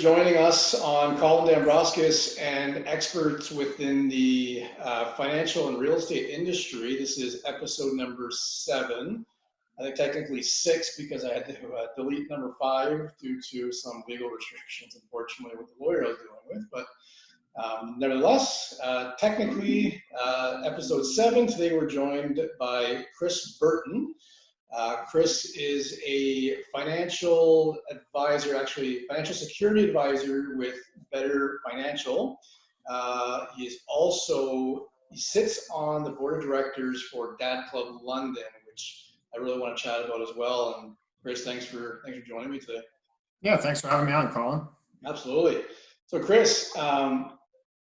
joining us on Colin Dambrauskas and experts within the financial and real estate industry. This is episode number 7. I think technically 6 because I had to delete number 5 due to some legal restrictions, unfortunately, with the lawyer I was dealing with. But nevertheless, technically episode 7. Today we're joined by Chris Burton. Chris is a financial advisor, actually financial security advisor with Better Financial. He sits on the board of directors for Dad Club London, which I really want to chat about as well. And Chris, thanks for joining me today. Yeah, thanks for having me on, Colin. Absolutely. So Chris,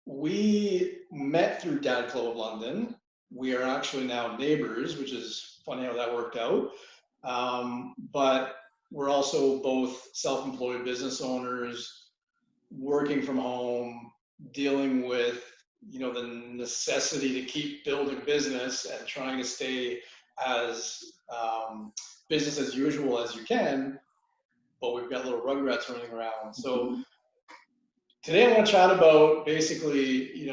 we met through Dad Club of London. We are actually now neighbors, which is funny how that worked out. But we're also both self-employed business owners, working from home, dealing with, the necessity to keep building business and trying to stay as business as usual as you can, but we've got little rugrats running around. So today I want to chat about basically,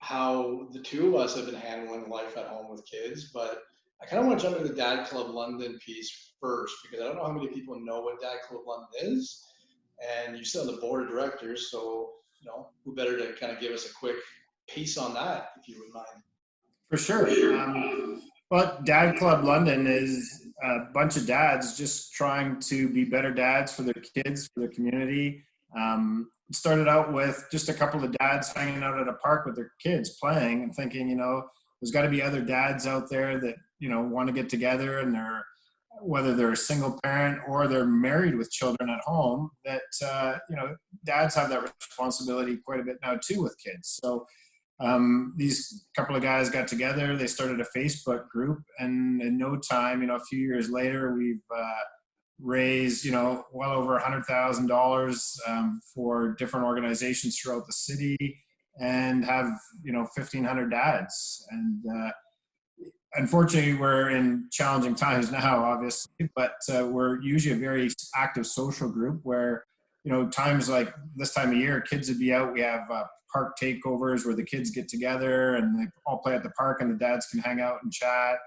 how the two of us have been handling life at home with kids, but I kind of want to jump into the Dad Club London piece first, because I don't know how many people know what Dad Club London is, and you sit on the board of directors, so, who better to kind of give us a quick piece on that, if you would mind. For sure. Well, Dad Club London is a bunch of dads just trying to be better dads for their kids, for their community. It started out with just a couple of dads hanging out at a park with their kids playing and thinking, there's got to be other dads out there that, want to get together, and whether they're a single parent or they're married with children at home, that, dads have that responsibility quite a bit now too with kids. So these couple of guys got together, they started a Facebook group, and in no time, a few years later, we've raised, well over $100,000 for different organizations throughout the city, and have, 1,500 dads. And unfortunately, we're in challenging times now, obviously, but we're usually a very active social group where, times like this time of year, kids would be out. We have park takeovers where the kids get together and they all play at the park, and the dads can hang out and chat.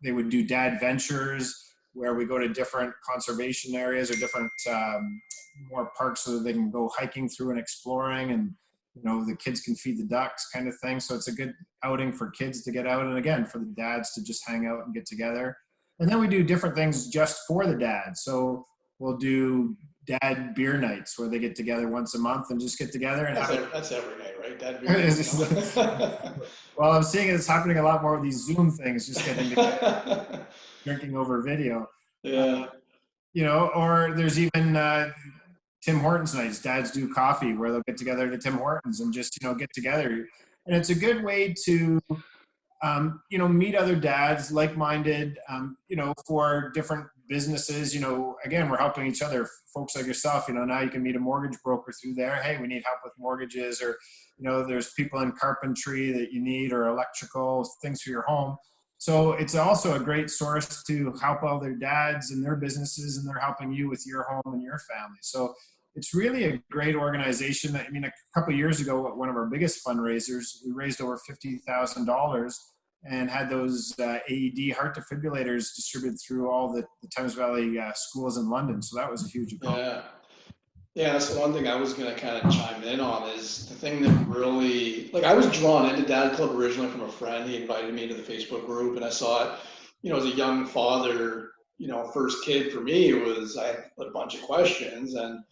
They would do dad ventures, where we go to different conservation areas or different more parks so that they can go hiking through and exploring, and the kids can feed the ducks, kind of thing. So it's a good outing for kids to get out, and again for the dads to just hang out and get together. And then we do different things just for the dads. So we'll do dad beer nights where they get together once a month and just get together and that's every night, right? Dad beer nights. Well, I'm seeing it's happening a lot more with these Zoom things, just getting together, drinking over video. Yeah. Or there's even Tim Hortons nights. Dads do coffee where they'll get together to Tim Hortons and just, get together. And it's a good way to, meet other dads, like-minded, for different businesses. Again, we're helping each other. Folks like yourself, now you can meet a mortgage broker through there. Hey, we need help with mortgages, or, there's people in carpentry that you need, or electrical things for your home. So it's also a great source to help other dads and their businesses, and they're helping you with your home and your family. So it's really a great organization. A couple of years ago, one of our biggest fundraisers, we raised over $50,000 and had those AED heart defibrillators distributed through all the Thames Valley schools in London. So that was a huge accomplishment. Yeah, that's the one thing I was going to kind of chime in on, is the thing that really, I was drawn into Dad Club originally from a friend. He invited me to the Facebook group, and I saw it, as a young father, first kid for me I had a bunch of questions, and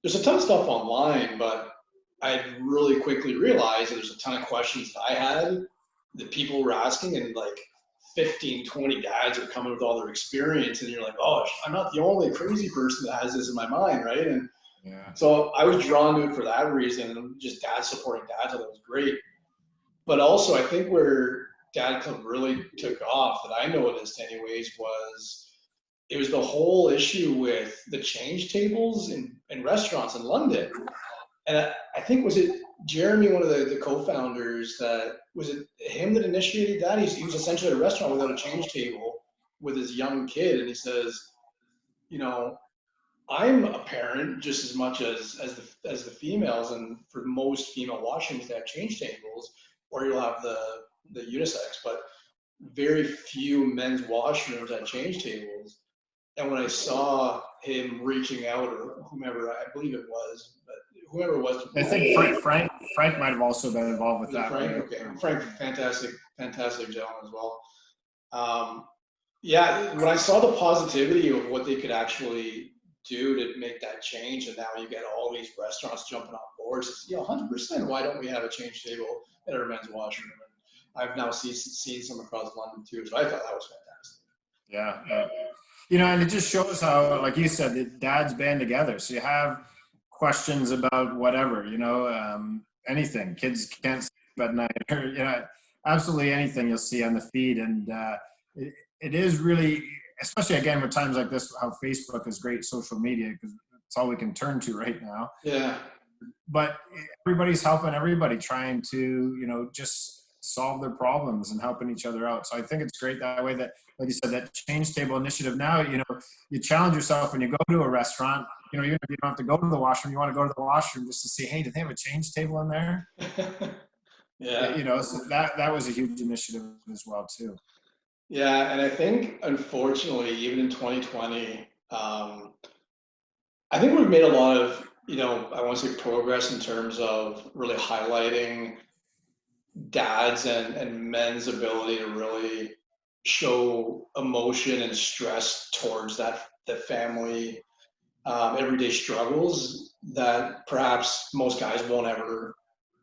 there's a ton of stuff online, but I really quickly realized that there's a ton of questions that I had that people were asking, and 15, 20 dads are coming with all their experience, and you're like, oh, I'm not the only crazy person that has this in my mind, right? And so I was drawn to it for that reason, and just dads supporting dads, I thought it was great. But also, I think where Dad Club really took off, that I noticed anyways, it was the whole issue with the change tables in restaurants in London. And I think, was it Jeremy, one of the co-founders, was it him that initiated that? He was essentially at a restaurant without a change table with his young kid, and he says, I'm a parent just as much as the females, and for most female washrooms, they have change tables, or you'll have the unisex, but very few men's washrooms have change tables. And when I saw him reaching out, or whomever, I believe it was, but whoever it was, I think Frank might have also been involved with that. Frank, right? Okay, Frank, fantastic gentleman as well. Yeah, when I saw the positivity of what they could actually do to make that change, and now you get all these restaurants jumping on board, it's, 100%. Why don't we have a change table at our men's washroom? And I've now seen some across London too, so I thought that was fantastic. Yeah. And it just shows how, like you said, the dads band together. So you have questions about whatever, anything. Kids can't sleep at night, or, absolutely anything you'll see on the feed. And it is really, especially again with times like this, how Facebook is great social media, because it's all we can turn to right now. Yeah. But everybody's helping everybody, trying to, just solve their problems and helping each other out. So I think it's great that way, that, like you said, that change table initiative. Now, you challenge yourself when you go to a restaurant, even if you don't have to go to the washroom, you want to go to the washroom just to see, hey, do they have a change table in there? Yeah. So that was a huge initiative as well too. Yeah. And I think, unfortunately, even in 2020, I think we've made a lot of, I want to say progress in terms of really highlighting dads and men's ability to really show emotion and stress towards the family, everyday struggles that perhaps most guys won't ever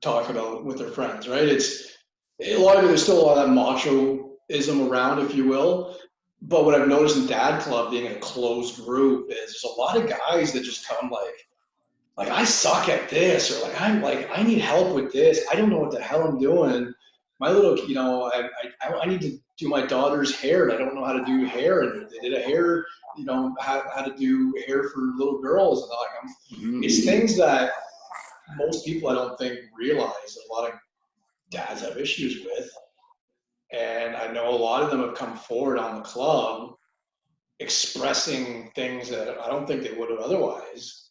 talk about with their friends, right? It's a lot of it, there's still a lot of that machoism around, if you will. But what I've noticed in Dad Club, being a closed group, is there's a lot of guys that just come like I suck at this, or I need help with this. I don't know what the hell I'm doing. My little, I need to do my daughter's hair, and I don't know how to do hair. And they did a hair, how to do hair for little girls, and it's things that most people I don't think realize a lot of dads have issues with. And I know a lot of them have come forward on the club expressing things that I don't think they would have otherwise.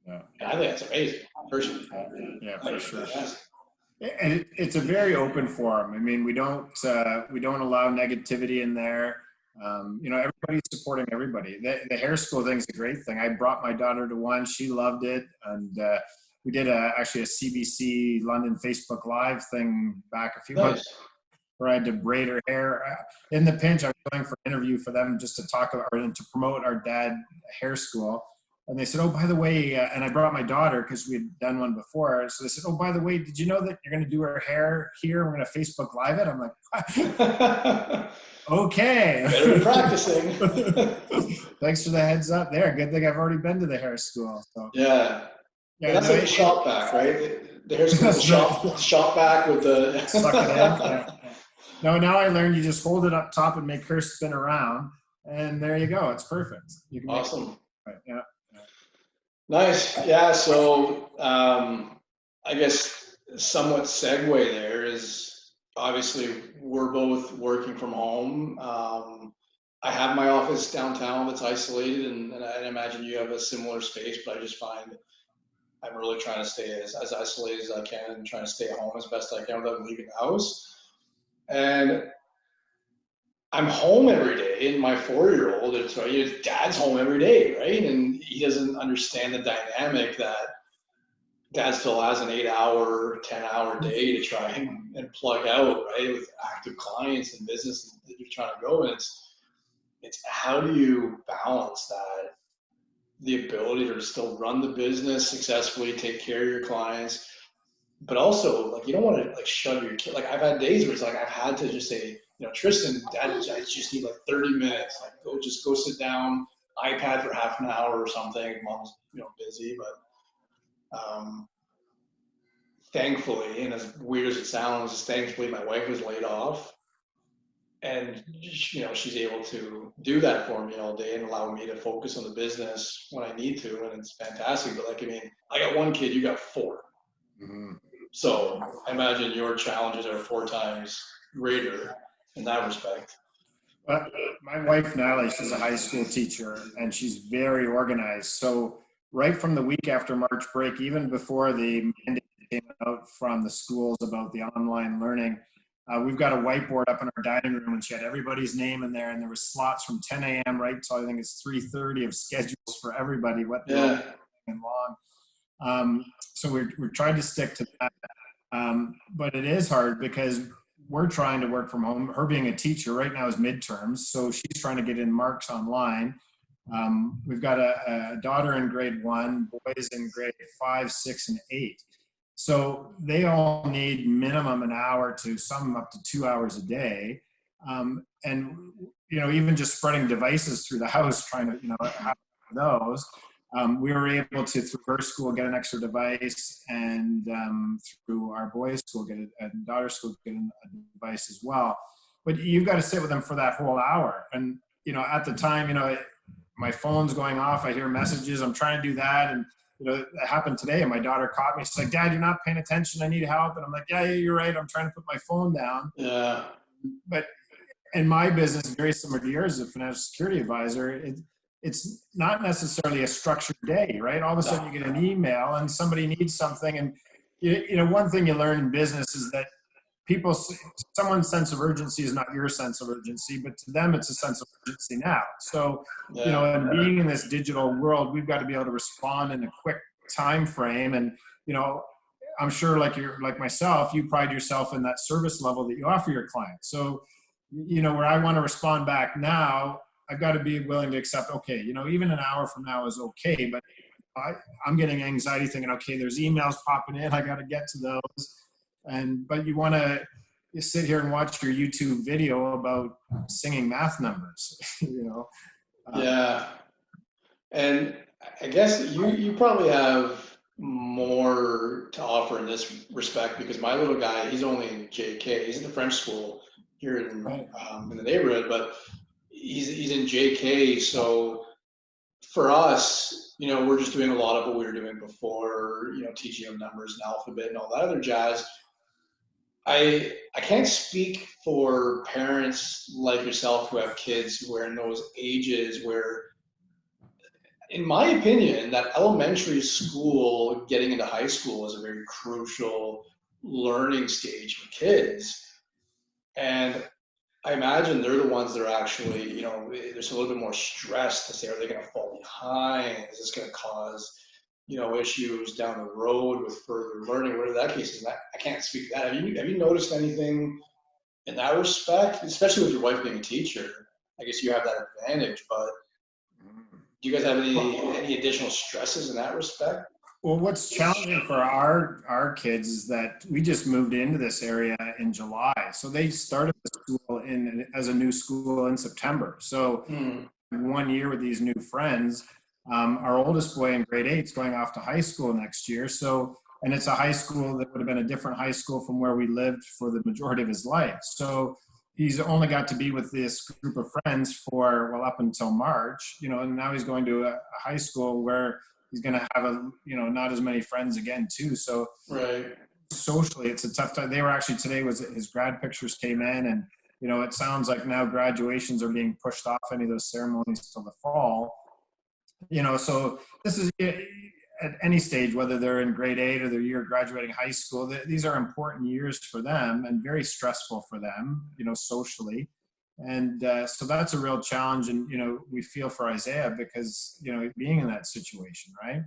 Yeah. And I think that's amazing, personally. Yeah, for sure. And it's a very open forum. I mean, we don't allow negativity in there. Everybody's supporting everybody. The hair school thing is a great thing. I brought my daughter to one; she loved it, and we did actually a CBC London Facebook Live thing back a few months, where I had to braid her hair. In the pinch, I was going for an interview for them just to talk about and to promote our dad hair school. And they said, oh, by the way, and I brought my daughter because we had done one before. So they said, oh, by the way, did you know that you're going to do her hair here? We're going to Facebook Live it. I'm like, okay. Better be practicing. Thanks for the heads up there. Good thing I've already been to the hair school. So. Yeah. That's like the shop back, right? The hair school, shop back with the... Suck it in. Yeah. No, now I learned you just hold it up top and make her spin around. And there you go. It's perfect. You can awesome. Yeah. Nice. Yeah. So I guess somewhat segue there is, obviously we're both working from home. I have my office downtown that's isolated, and I imagine you have a similar space, but I just find I'm really trying to stay as isolated as I can and trying to stay at home as best I can without leaving the house. And I'm home every day, and my 4-year-old, it's right, his dad's home every day, right? And he doesn't understand the dynamic that dad still has an 8-hour, 10-hour day to try and plug out, right? With active clients and business that you're trying to go. And it's how do you balance that? The ability to still run the business successfully, take care of your clients, but also you don't want to shove your kid. I've had days where it's I've had to just say, Tristan, Dad, I just need 30 minutes. Go sit down, iPad for half an hour or something. Mom's busy, but thankfully, and as weird as it sounds, thankfully my wife was laid off, and she's able to do that for me all day and allow me to focus on the business when I need to, and it's fantastic. But I got one kid, you got 4. Mm-hmm. So I imagine your challenges are 4 times greater in that respect. But my wife, Natalie, she's a high school teacher and she's very organized. So right from the week after March break, even before the mandate came out from the schools about the online learning, we've got a whiteboard up in our dining room, and she had everybody's name in there, and there was slots from 10 a.m. right till I think it's 3:30 of schedules for everybody, what Yeah. and long. So we're trying to stick to that. But it is hard because we're trying to work from home. Her being a teacher right now is midterms, so she's trying to get in marks online. We've got a daughter in grade 1, boys in grade 5, 6, and 8. So they all need minimum an hour to some up to 2 hours a day. And, even just spreading devices through the house, trying to, have those. We were able to, through her school, get an extra device, and through our boys' school, and daughter's school, get a device as well. But you've got to sit with them for that whole hour. And, at the time, my phone's going off. I hear messages. I'm trying to do that. And, it happened today. And my daughter caught me. She's like, "Dad, you're not paying attention. I need help." And I'm like, yeah, you're right. I'm trying to put my phone down. Yeah. But in my business, very similar to yours as a financial security advisor, it's not necessarily a structured day, right? All of a sudden you get an email and somebody needs something. And, one thing you learn in business is that someone's sense of urgency is not your sense of urgency, but to them, it's a sense of urgency now. So, and being in this digital world, we've got to be able to respond in a quick time frame. And, I'm sure like myself, you pride yourself in that service level that you offer your clients. So, where I want to respond back now, I've got to be willing to accept, okay, even an hour from now is okay, but I'm getting anxiety thinking, okay, there's emails popping in, I got to get to those. But you want to sit here and watch your YouTube video about singing math numbers, Yeah. And I guess you probably have more to offer in this respect, because my little guy, he's only in JK. He's in the French school here in the neighborhood, but he's in JK. So for us, we're just doing a lot of what we were doing before, teaching them numbers and alphabet and all that other jazz. I can't speak for parents like yourself who have kids who are in those ages where, in my opinion, that elementary school getting into high school is a very crucial learning stage for kids. And I imagine they're the ones that are actually, there's a little bit more stress to say, are they going to fall behind? Is this going to cause, issues down the road with further learning? Whatever that case is, I can't speak to that. Have you noticed anything in that respect, especially with your wife being a teacher? I guess you have that advantage, but do you guys have any additional stresses in that respect? Well, what's challenging for our kids is that we just moved into this area in July. So they started the school as a new school in September. So 1 year with these new friends. Our oldest boy in grade 8 is going off to high school next year. So, and it's a high school that would have been a different high school from where we lived for the majority of his life. So he's only got to be with this group of friends for, up until March, and now he's going to a high school where he's going to have not as many friends again too. So right. Socially, it's a tough time. They were actually, today was his grad pictures came in, and, it sounds like now graduations are being pushed off, any of those ceremonies till the fall. So this is at any stage, whether they're in grade 8 or their year graduating high school, these are important years for them and very stressful for them, socially. And so that's a real challenge. And, we feel for Isaiah because, being in that situation, right?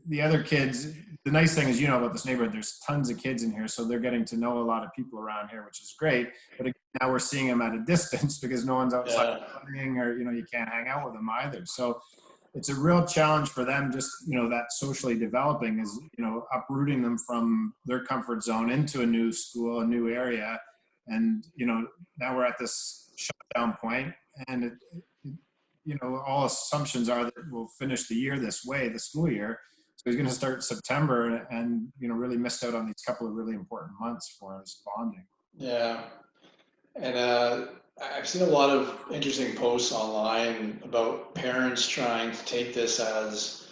The other kids, the nice thing is, about this neighborhood, there's tons of kids in here. So they're getting to know a lot of people around here, which is great. But again, now we're seeing them at a distance because no one's outside playing, or, you can't hang out with them either. So it's a real challenge for them, just, that socially developing is, uprooting them from their comfort zone into a new school, a new area. And, now we're at this shutdown point, and all assumptions are that we'll finish the year this way, the school year. So he's going to start September and, really missed out on these couple of really important months for his bonding. Yeah. And I've seen a lot of interesting posts online about parents trying to take this as,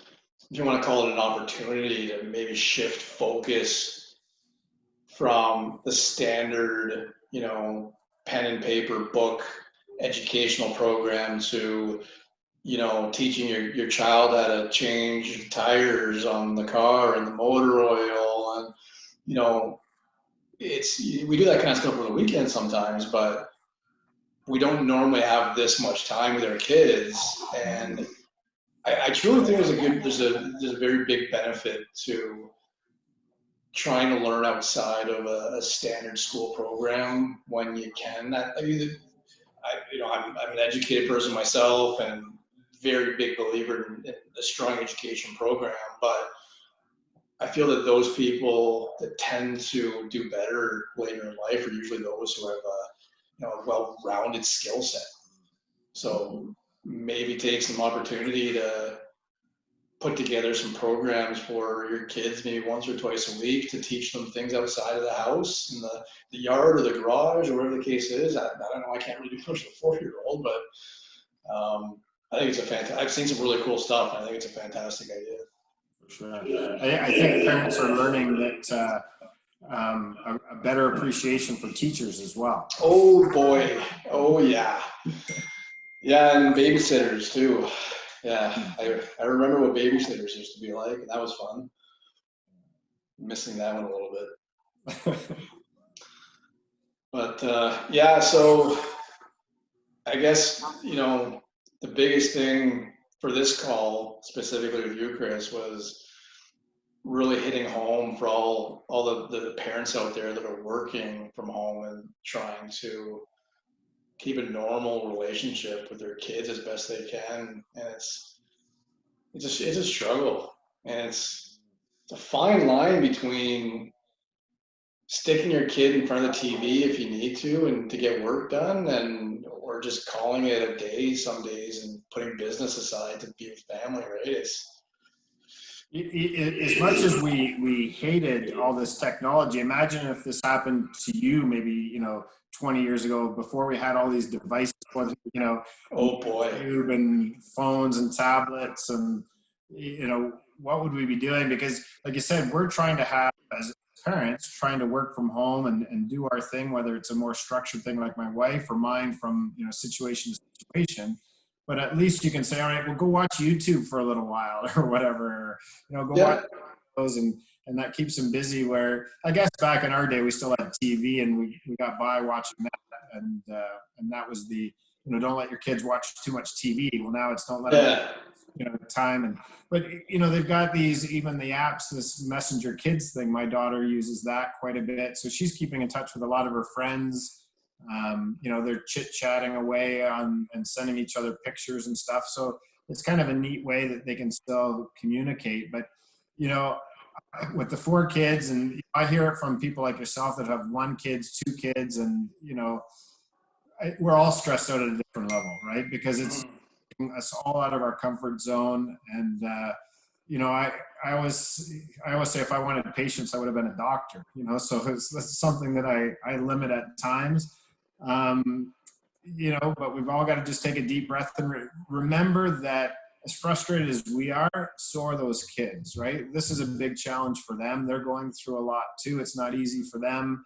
if you want to call it an opportunity to maybe shift focus from the standard, pen and paper book educational program to, teaching your child how to change tires on the car and the motor oil. And, we do that kind of stuff on the weekend sometimes, but we don't normally have this much time with our kids. And I truly think there's a very big benefit to trying to learn outside of a standard school program when you can. I'm an educated person myself and very big believer in a strong education program, but I feel that those people that tend to do better later in life are usually those who have a well-rounded skill set. So maybe take some opportunity to put together some programs for your kids, maybe once or twice a week, to teach them things outside of the house, in the yard or the garage or whatever the case is. I don't know. I can't really do much with a 4-year-old, but I think it's I've seen some really cool stuff, and I think it's a fantastic idea. For sure. I think parents are learning that a better appreciation for teachers as well. Oh boy. Oh yeah. Yeah, and babysitters too. Yeah, I remember what babysitters used to be like, and that was fun. Missing that one a little bit. But yeah, so I guess, the biggest thing for this call, specifically with you, Chris, was really hitting home for all the parents out there that are working from home and trying to keep a normal relationship with their kids as best they can. And it's a struggle, and it's a fine line between sticking your kid in front of the TV if you need to and to get work done, or just calling it a day some days and putting business aside to be with family, right? As much as we hated all this technology, imagine if this happened to you maybe 20 years ago, before we had all these devices, Oh boy. YouTube and phones and tablets, and what would we be doing? Because like you said, we're trying to have, as parents, trying to work from home and do our thing, whether it's a more structured thing like my wife or mine, from situation to situation. But at least you can say, all right, well, go watch YouTube for a little while or whatever, watch those, and that keeps them busy. Where I guess back in our day, we still had TV, and we got by watching that, and that was the, don't let your kids watch too much TV. Well, now it's don't let them, time. But they've got even the apps, this Messenger Kids thing. My daughter uses that quite a bit, so she's keeping in touch with a lot of her friends. They're chit-chatting away and sending each other pictures and stuff. So it's kind of a neat way that they can still communicate. But, with the 4 kids, and I hear it from people like yourself that have 1 kid, 2 kids, and, we're all stressed out at a different level, right? Because it's taking us all out of our comfort zone. And, I always say, if I wanted patience, I would have been a doctor, so that's something that I limit at times. But we've all got to just take a deep breath and remember that as frustrated as we are, so are those kids, right? This is a big challenge for them. They're going through a lot too. It's not easy for them,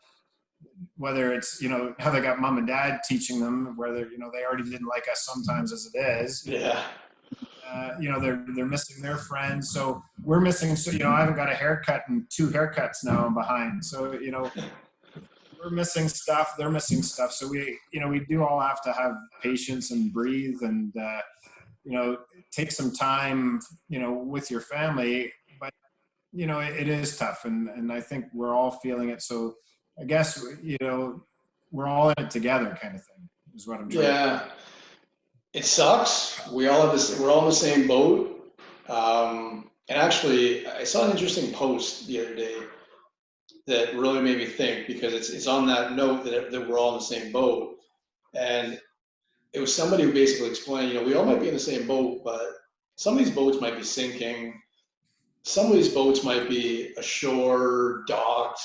whether it's, how they got mom and dad teaching them, whether, they already didn't like us sometimes as it is. Yeah. They're missing their friends. So we're missing, I haven't got a haircut and 2 haircuts now I'm behind. So, we're missing stuff, they're missing stuff. So we do all have to have patience and breathe and, take some time, with your family. But, it is tough. And I think we're all feeling it. So I guess, we're all in it together, kind of thing, is what I'm trying to do. It sucks. We're all in the same boat. And actually, I saw an interesting post the other day that really made me think, because it's on that note that we're all in the same boat. And it was somebody who basically explained, we all might be in the same boat, but some of these boats might be sinking. Some of these boats might be ashore, docked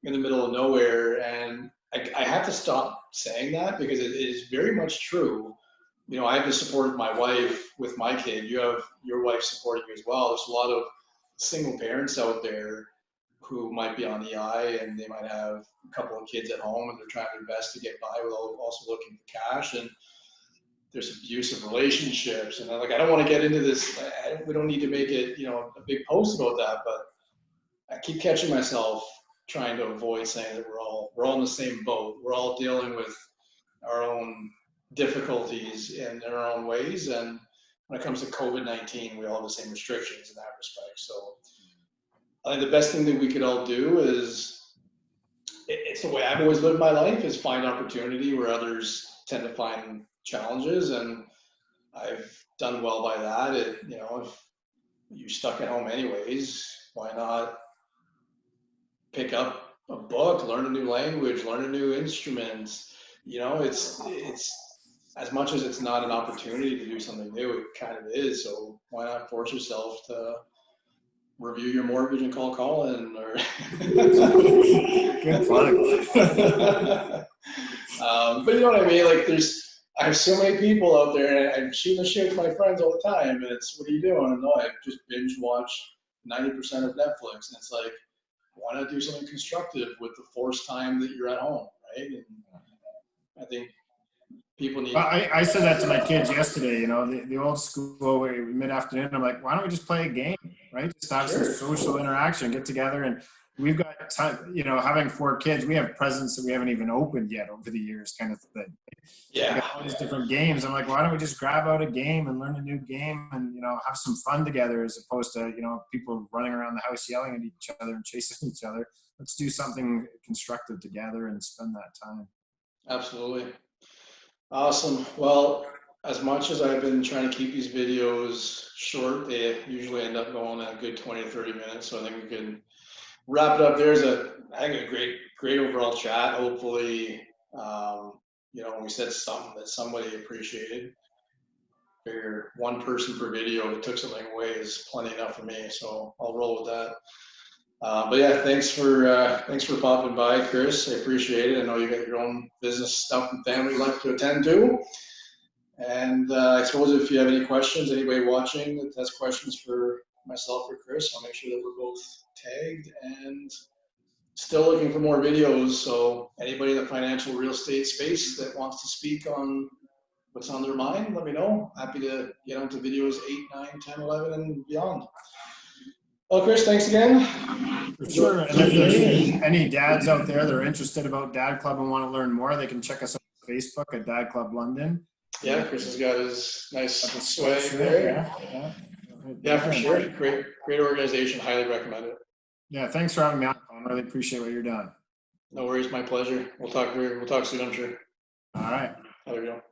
in the middle of nowhere. And I have to stop saying that, because it is very much true. I have the support of my wife with my kid. You have your wife supporting you as well. There's a lot of single parents out there who might be on EI and they might have a couple of kids at home and they're trying their best to get by without also looking for cash. And there's abusive relationships. And I don't want to get into this. We don't need to make it, a big post about that, but I keep catching myself trying to avoid saying that we're all in the same boat. We're all dealing with our own difficulties in our own ways. And when it comes to COVID-19, we all have the same restrictions in that respect. So I think the best thing that we could all do is, it's the way I've always lived my life, is find opportunity where others tend to find challenges. And I've done well by that. If you're stuck at home anyways, why not pick up a book, learn a new language, learn a new instrument? It's as much as it's not an opportunity to do something new, it kind of is. So why not force yourself to review your mortgage and call Colin? Or good plug. But you know what I mean? I have so many people out there, and I'm shooting the shit with my friends all the time. And it's, what are you doing? And I just binge watch 90% of Netflix. And it's like, why not do something constructive with the forced time that you're at home, right? And I think people need. I said that to my kids yesterday. The old school mid-afternoon. I'm like, why don't we just play a game, right? Just have some social interaction, get together, and we've got time. Having 4 kids, we have presents that we haven't even opened yet over the years, kind of thing. Yeah. We got all these different games. I'm like, why don't we just grab out a game and learn a new game and have some fun together, as opposed to people running around the house yelling at each other and chasing each other. Let's do something constructive together and spend that time. Absolutely. Awesome. Well, as much as I've been trying to keep these videos short, they usually end up going a good 20 to 30 minutes. So I think we can wrap it up. There's a great overall chat. Hopefully, we said something that somebody appreciated. Figure one person per video that took something away is plenty enough for me. So I'll roll with that. But yeah, thanks for popping by, Chris. I appreciate it. I know you got your own business stuff and family life to attend to. And I suppose if you have any questions, anybody watching that has questions for myself or Chris, I'll make sure that we're both tagged, and still looking for more videos. So anybody in the financial real estate space that wants to speak on what's on their mind, let me know. Happy to get onto videos 8, 9, 10, 11, and beyond. Well, Chris, thanks again. For sure. And if there's any dads out there that are interested about Dad Club and want to learn more, they can check us out on Facebook at Dad Club London. Yeah, Chris has got his nice swag there. Yeah, for sure. Great organization. Highly recommend it. Yeah, thanks for having me on. I really appreciate what you're doing. No worries, my pleasure. We'll talk soon, I'm sure. All right. There we go.